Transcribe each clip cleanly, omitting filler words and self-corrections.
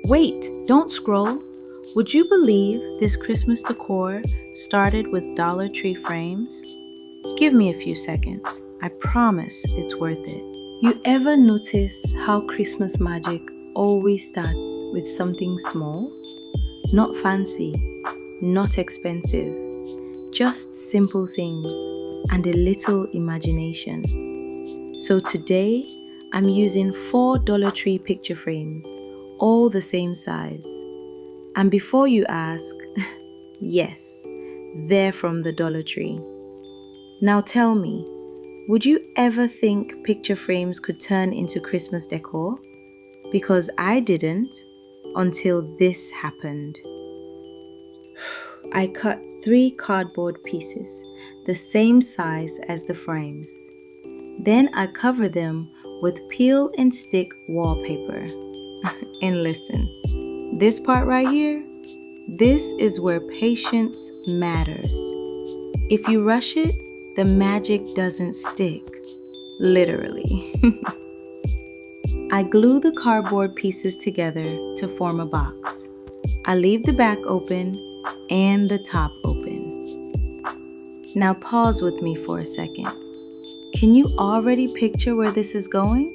Wait, don't scroll. Would you believe this Christmas decor started with Dollar Tree frames? Give me a few seconds. I promise it's worth it. You ever notice how Christmas magic always starts with something small? Not fancy, not expensive, just simple things and a little imagination. So today, I'm using 4 Dollar Tree picture frames, all the same size. And before you ask, yes, they're from the Dollar Tree. Now tell me, would you ever think picture frames could turn into Christmas decor? Because I didn't until this happened. I cut 3 cardboard pieces, the same size as the frames. Then I cover them with peel and stick wallpaper. And listen, this part right here, this is where patience matters. If you rush it, the magic doesn't stick, literally. I glue the cardboard pieces together to form a box. I leave the back open and the top open. Now pause with me for a second. Can you already picture where this is going?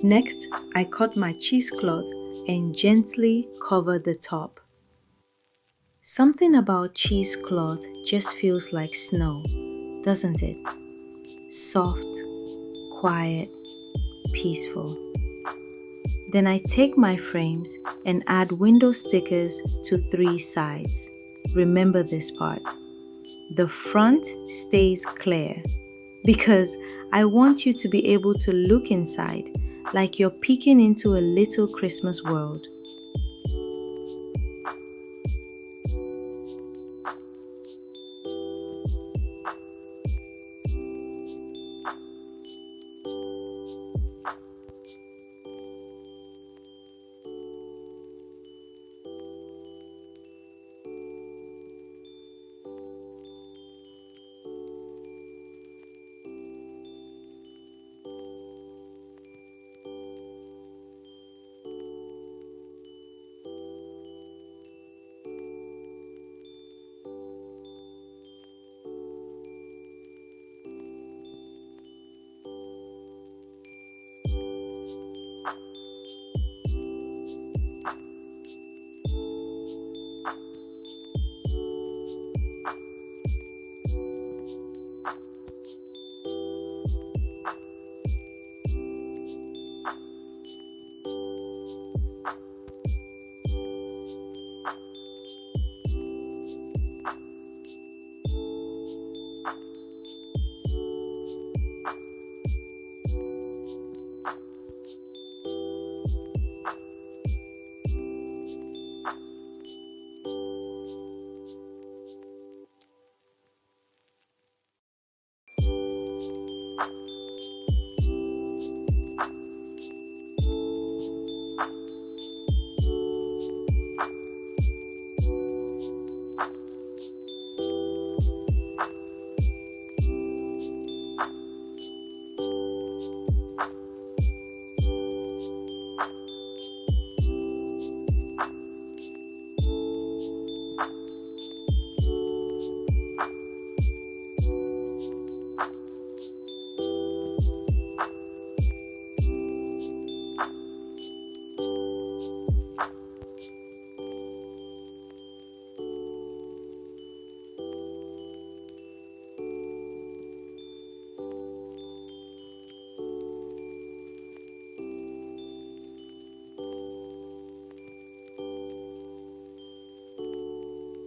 Next, I cut my cheesecloth and gently cover the top. Something about cheesecloth just feels like snow, doesn't it? Soft, quiet, peaceful. Then I take my frames and add window stickers to 3 sides. Remember this part. The front stays clear because I want you to be able to look inside like you're peeking into a little Christmas world.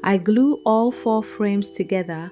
I glue all 4 frames together.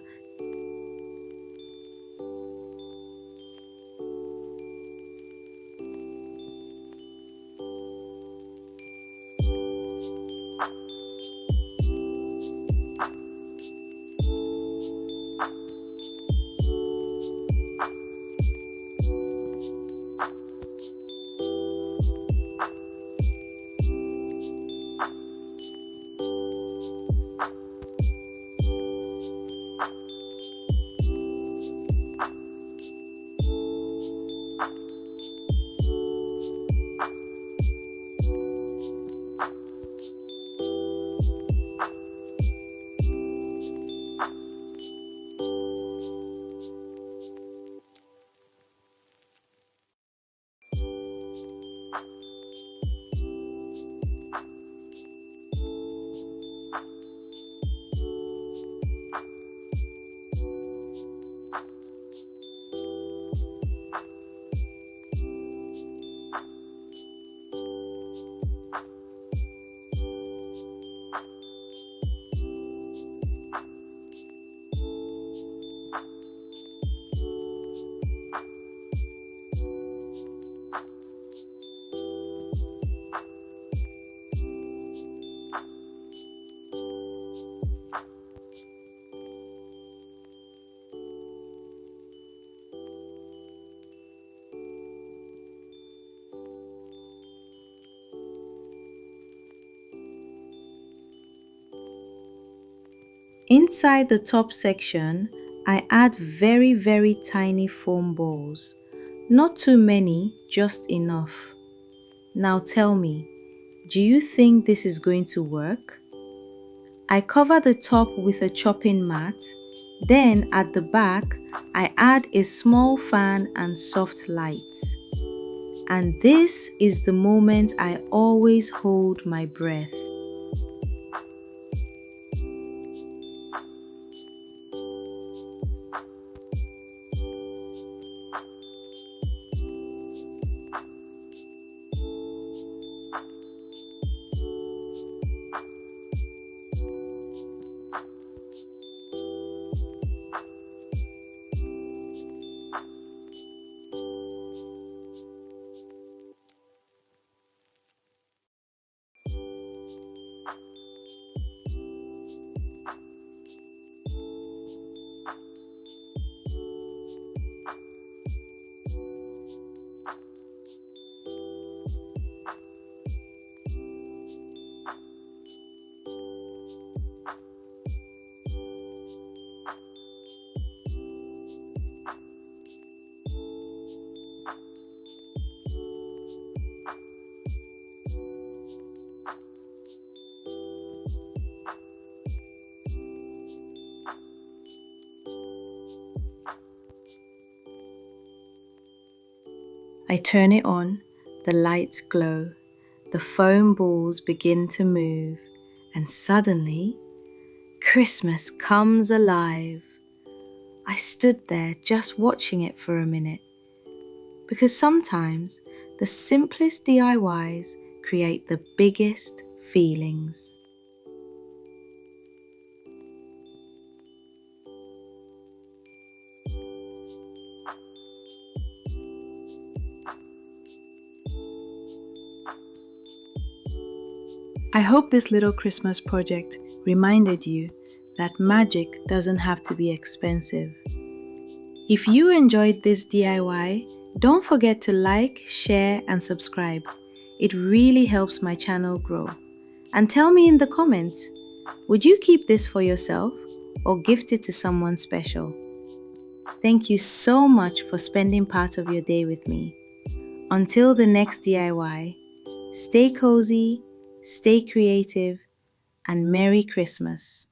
Inside the top section, I add very tiny foam balls. Not too many, just enough. Now tell me, do you think this is going to work? I cover the top with a chopping mat. Then at the back, I add a small fan and soft lights. And this is the moment I always hold my breath. I turn it on, the lights glow, the foam balls begin to move, and suddenly, Christmas comes alive. I stood there just watching it for a minute, because sometimes the simplest DIYs create the biggest feelings. I hope this little Christmas project reminded you that magic doesn't have to be expensive. If you enjoyed this DIY, don't forget to like, share, and subscribe. It really helps my channel grow. And tell me in the comments, would you keep this for yourself or gift it to someone special? Thank you so much for spending part of your day with me. Until the next DIY, stay cozy, stay creative, and Merry Christmas.